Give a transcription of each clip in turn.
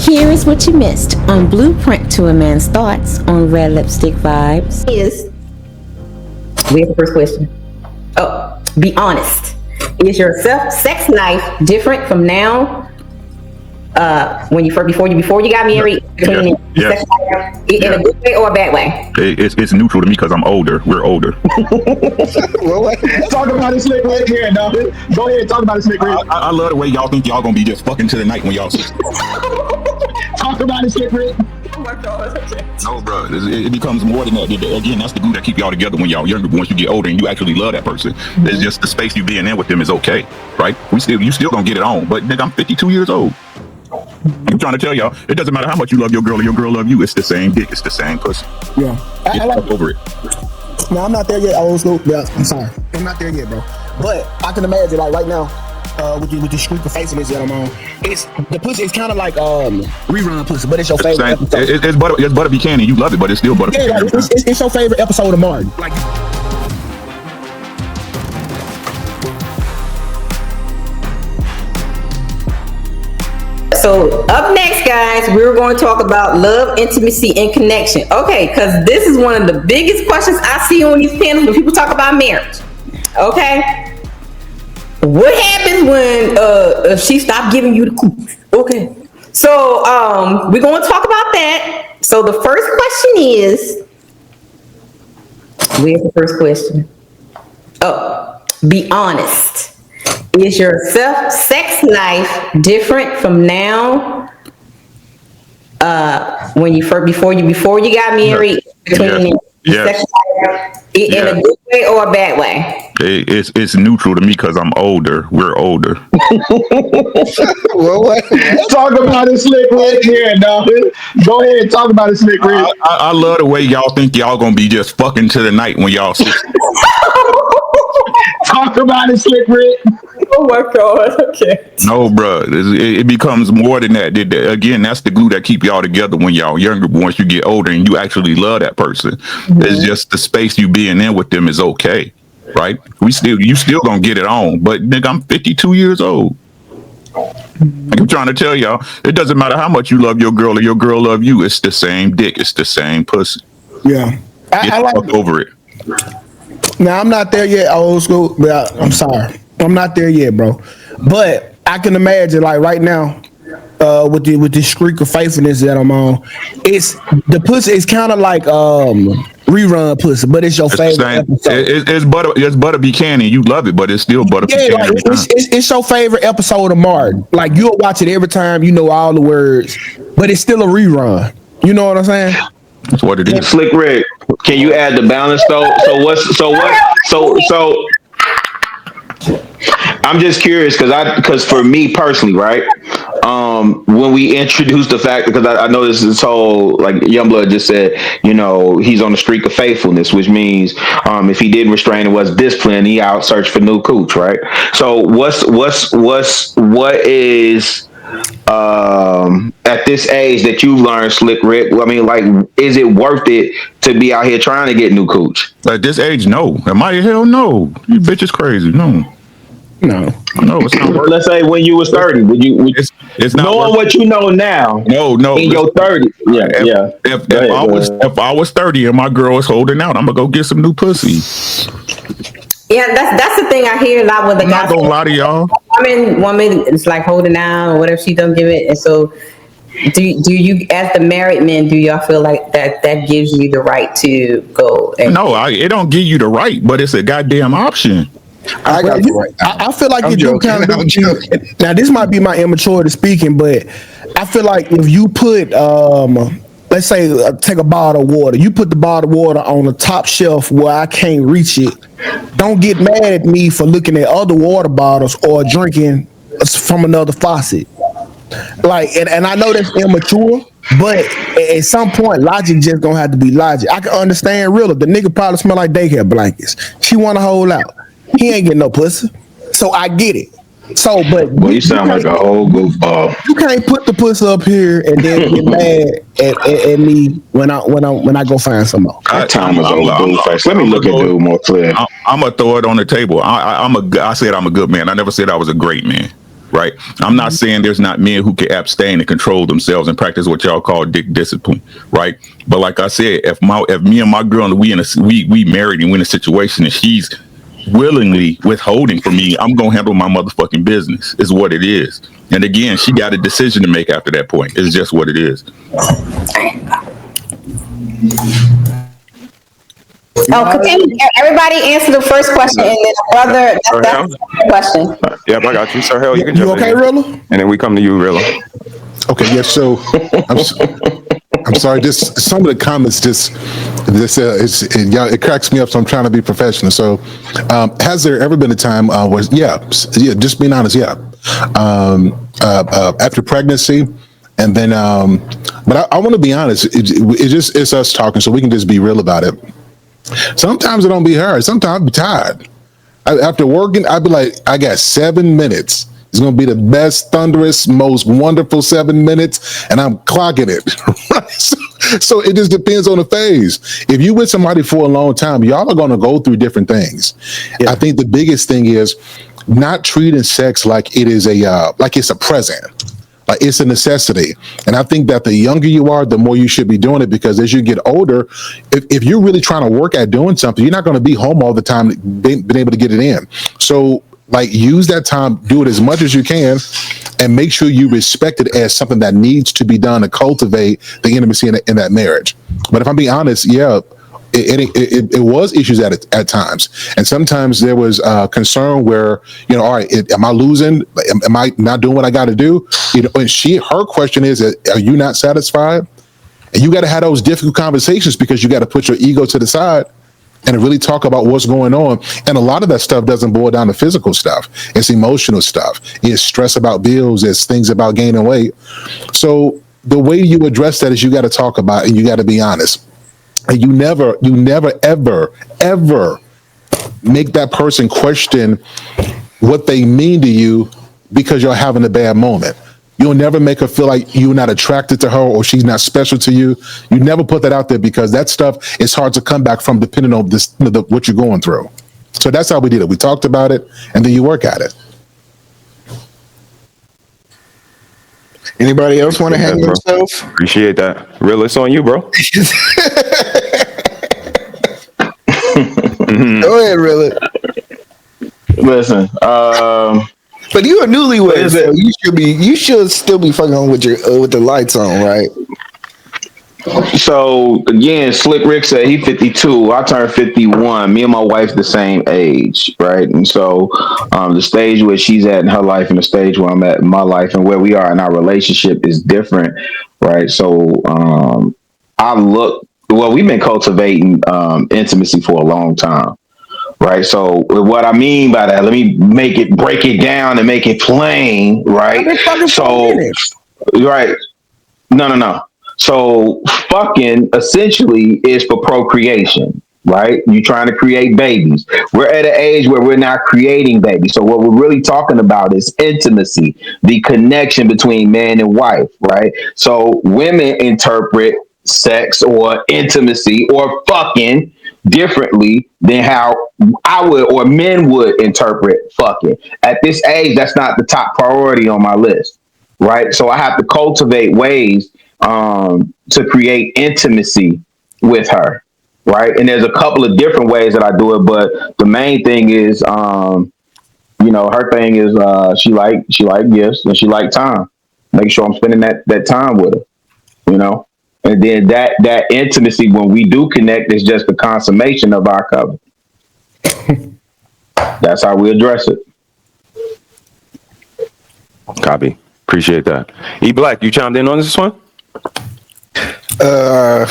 Here is what you missed on Blueprint to a Man's Thoughts on Red Lipstick Vibes. We have the first question. Oh, be honest. Is your sex life different from now? When you first before you got married, in a good way or a bad way? It's neutral to me because I'm older. We're older. Well, talk about it, Slick Rick here, dog. Go ahead, talk about it, Slick Rick. I love the way y'all think y'all gonna be just fucking to the night when y'all. Talk about it, Slick Rick. Oh my God. No, bro. It becomes more than that. Again, that's the glue that keep y'all together when y'all younger. But once you get older and you actually love that person, it's just the space you being in with them is okay, right? You still gonna get it on. But nigga, I'm 52 years old. I'm trying to tell y'all, it doesn't matter how much you love your girl or your girl love you. It's the same dick. It's the same pussy. Yeah, I like over it. No, I'm not there yet. Old school. Yeah, I'm sorry. I'm not there yet, bro. But I can imagine, like right now, with the streak of faithfulness that I'm on, it's the pussy. It's kind of like rerun pussy, but it's your favorite episode. It's Butter Buchanan. You love it, but it's still Butter Buchanan. Like, it's your favorite episode of Martin. Like. So up next, guys, we're going to talk about love, intimacy, and connection. Okay, because this is one of the biggest questions I see on these panels when people talk about marriage. Okay, what happens when if she stopped giving you the cooch? Okay, so we're going to talk about that. So the first question is, where's the first question? Oh, be honest. Is your sex life different from now? When you before you got married, between sex life, in a good way or a bad way? It's neutral to me because I'm older. We're older. Well, talk about it, Slick Rick here, dog. Go ahead and talk about it, Slick Rick. I love the way y'all think y'all gonna be just fucking to the night when y'all. Talk about it, Slick Rick. Oh my God. Okay. No, bro. It becomes more than that. Again, that's the glue that keep y'all together when y'all younger. But once you get older and you actually love that person, it's just the space you being in with them is okay, right? You still gonna get it on. But nigga, I'm 52 years old. I'm trying to tell y'all, it doesn't matter how much you love your girl or your girl love you. It's the same dick. It's the same pussy. Yeah, I like over it. Now I'm not there yet, old school. But I'm sorry, I'm not there yet, bro. But I can imagine, like right now, with the streak of faithfulness that I'm on, the pussy is kind of like rerun pussy, but it's your favorite episode. It's Butter Buchanan. You love it, but it's still Butter Buchanan. Like, it's your favorite episode of Martin. Like you'll watch it every time. You know all the words, but it's still a rerun. You know what I'm saying? That's what it is. Slick Rick, can you add the balance though? So I'm just curious because for me personally, right? When we introduced the fact, because I know this whole, like Youngblood just said, you know, he's on the streak of faithfulness, which means if he didn't restrain and was disciplined, he out search for new cooch, right? So what is at this age that you've learned, Slick Rick? I mean, like, is it worth it to be out here trying to get new cooch? At this age, no. Am I? Hell no. You bitch is crazy. No, it's not worth it. Let's say when you was 30, would you it's not knowing what you know now? No. In your 30s, If I was 30 and my girl was holding out, I'm gonna go get some new pussy. Yeah, that's the thing I hear a lot with the guys. I'm not gonna lie to y'all. Woman, it's like holding out or whatever she don't give it, and so do you, as the married men, do y'all feel like that gives you the right to go? No, it don't give you the right, but it's a goddamn option. I got the right. I feel like you do kind of. Now, this might be my immaturity speaking, but I feel like if you put, let's say, take a bottle of water, you put the bottle of water on the top shelf where I can't reach it. Don't get mad at me for looking at other water bottles or drinking from another faucet. Like, and I know that's immature, but at some point, logic just gonna have to be logic. I can understand really. The nigga probably smell like daycare blankets. She want to hold out. He ain't getting no pussy, so I get it. So, but you sound like a whole goofball. You can't put the pussy up here and then get mad at me when I go find some more. That time was over. Let me look at dude more clear. I'm gonna throw it on the table. I said I'm a good man. I never said I was a great man. right? I'm not saying there's not men who can abstain and control themselves and practice what y'all call dick discipline, right? But like I said, if me and my girl and we married and we're in a situation and she's willingly withholding from me, I'm gonna handle my motherfucking business. Is what it is. And again, she got a decision to make after that point. It's just what it is. Oh, continue. Everybody answer the first question, and then brother, that's the question. Yep, I got you. Sir Hell, you can You jump okay, in. Rilla? And then we come to you, Rilla. Okay, yes. So I'm sorry. Just some of the comments. It cracks me up. So I'm trying to be professional. So, has there ever been a time where, just being honest, after pregnancy, and then, but I want to be honest. It's us talking, so we can just be real about it. Sometimes it don't be hard. Sometimes I be tired. After working, I'd be like, I got 7 minutes. It's going to be the best, thunderous, most wonderful 7 minutes, and I'm clocking it. So it just depends on the phase. If you with somebody for a long time, y'all are going to go through different things. Yeah. I think the biggest thing is not treating sex like it is like it's a present. Like it's a necessity. And I think that the younger you are, the more you should be doing it, because as you get older, if you're really trying to work at doing something, you're not going to be home all the time, being able to get it in. So like use that time, do it as much as you can, and make sure you respect it as something that needs to be done to cultivate the intimacy in that marriage. But if I'm being honest, it was issues at times, and sometimes there was concern where, all right, am I losing? Am I not doing what I got to do? And her question is, are you not satisfied? And you got to have those difficult conversations, because you got to put your ego to the side and really talk about what's going on. And a lot of that stuff doesn't boil down to physical stuff. It's emotional stuff. It's stress about bills. It's things about gaining weight. So the way you address that is you got to talk about it, and you got to be honest. And you never, ever make that person question what they mean to you because you're having a bad moment. You'll never make her feel like you're not attracted to her or she's not special to you. You never put that out there, because that stuff is hard to come back from depending on what you're going through. So that's how we did it. We talked about it, and then you work at it. Anybody else want to handle themselves? Appreciate that. Real, it's on you, bro. Go ahead, Real. Listen, but you a newlywed, so you should still be fucking on with the lights on, right? So again, Slick Rick said he 52. I turned 51. Me and my wife's the same age, right? And so the stage where she's at in her life and the stage where I'm at in my life and where we are in our relationship is different, right? So we've been cultivating intimacy for a long time, right? So what I mean by that, let me break it down and make it plain, right? So, right. No. So fucking essentially is for procreation, right? You're trying to create babies. We're at an age where we're not creating babies. So what we're really talking about is intimacy, the connection between man and wife, right? So women interpret sex or intimacy or fucking differently than how I would or men would interpret fucking. At this age, that's not the top priority on my list, right? So I have to cultivate ways to create intimacy with her, right? And there's a couple of different ways that I do it, but the main thing is, her thing is she like gifts and she like time. Make sure I'm spending that time with her, and then that intimacy when we do connect is just the consummation of our covenant. That's how we address it. Copy. Appreciate that. E Black, you chimed in on this one? The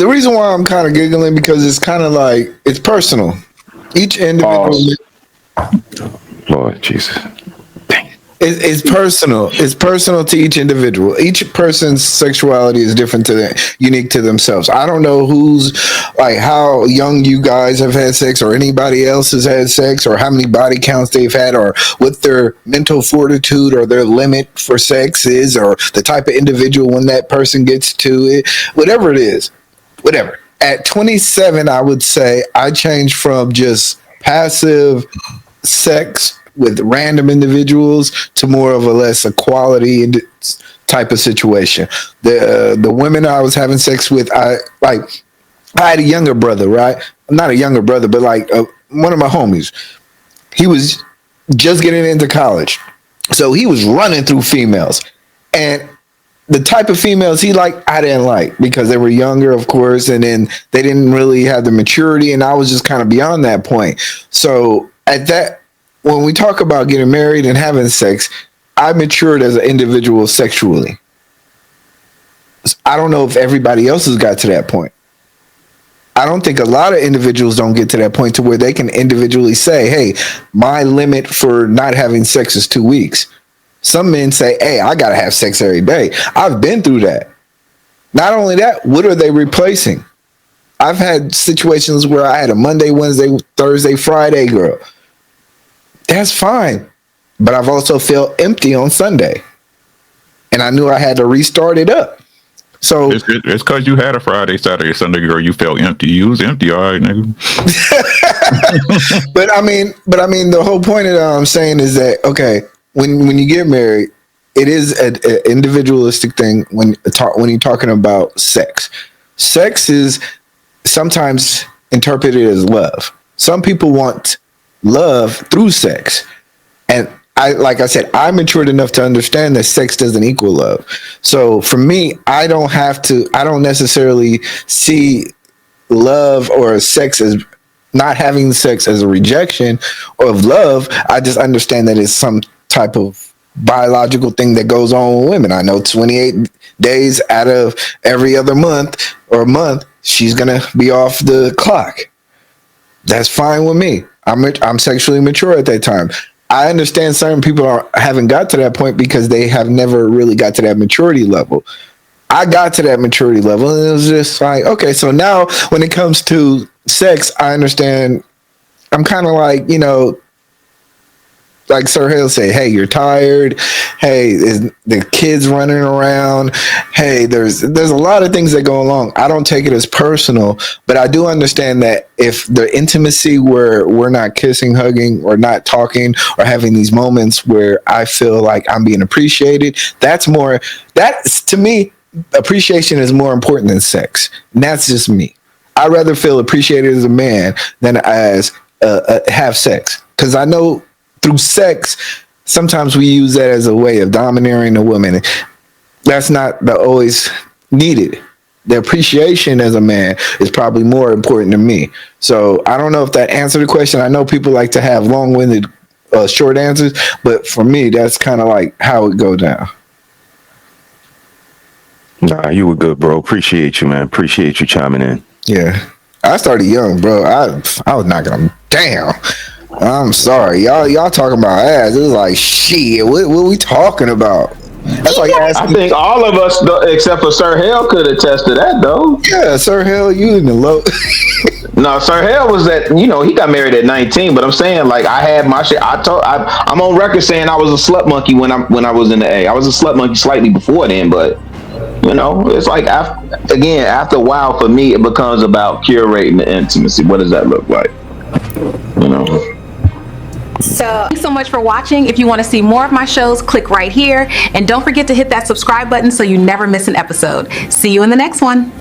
reason why I'm kind of giggling because it's kind of like it's personal. Each individual, Lord Jesus, it's personal. It's personal to each individual. Each person's sexuality is different unique to themselves. I don't know how young you guys have had sex, or anybody else has had sex, or how many body counts they've had, or what their mental fortitude or their limit for sex is, or the type of individual when that person gets to it. Whatever it is, whatever. At 27, I would say I changed from just passive sex with random individuals to more of a less equality type of situation. The women I was having sex with, I had a younger brother, right? Not a younger brother, but like one of my homies. He was just getting into college, so he was running through females, and the type of females he liked, I didn't like because they were younger, of course, and then they didn't really have the maturity, and I was just kind of beyond that point. So when we talk about getting married and having sex, I matured as an individual sexually. I don't know if everybody else has got to that point. I don't think a lot of individuals don't get to that point to where they can individually say, hey, my limit for not having sex is 2 weeks. Some men say, hey, I got to have sex every day. I've been through that. Not only that, what are they replacing? I've had situations where I had a Monday, Wednesday, Thursday, Friday girl. That's fine. But I've also felt empty on Sunday. And I knew I had to restart it up. So it's because you had a Friday, Saturday, Sunday girl. You felt empty. You was empty, all right, nigga. but I mean, the whole point of that I'm saying is that okay, when you get married, it is an individualistic thing when you're talking about sex. Sex is sometimes interpreted as love. Some people want love through sex, and like I said, I matured enough to understand that sex doesn't equal love. So for me, I don't necessarily see love or sex as not having sex as a rejection of love. I just understand that it's some type of biological thing that goes on with women. I know 28 days out of every other month she's gonna be off the clock. That's fine with me. I'm sexually mature at that time. I understand certain people haven't got to that point because they have never really got to that maturity level. I got to that maturity level, and it was just like, okay, so now when it comes to sex, I understand. I'm kind of like, like Sir Hill said, hey, you're tired. Hey, is the kids running around? Hey, there's a lot of things that go along. I don't take it as personal, but I do understand that if the intimacy where we're not kissing, hugging, or not talking, or having these moments where I feel like I'm being appreciated, that's to me, appreciation is more important than sex. And that's just me. I'd rather feel appreciated as a man than as have sex, because I know through sex, sometimes we use that as a way of domineering a woman. That's not always needed. The appreciation as a man is probably more important to me. So I don't know if that answered the question. I know people like to have long-winded, short answers, but for me, that's kind of like how it goes down. Nah, you were good, bro. Appreciate you, man. Appreciate you chiming in. Yeah. I started young, bro. I was knocking them down. I'm sorry, y'all talking about ass. It was like, shit, what we talking about? That's like asking. I think all of us, except for Sir Hell, could attest to that, though. Yeah, Sir Hell, you in the low. No, Sir Hell was he got married at 19. But I'm saying, like, I had my shit. I'm on record saying I was a slut monkey when I was in the A. I was a slut monkey slightly before then, but it's like after a while for me, it becomes about curating the intimacy. What does that look like? So thanks so much for watching. If you want to see more of my shows, click right here, and don't forget to hit that subscribe button so you never miss an episode. See you in the next one.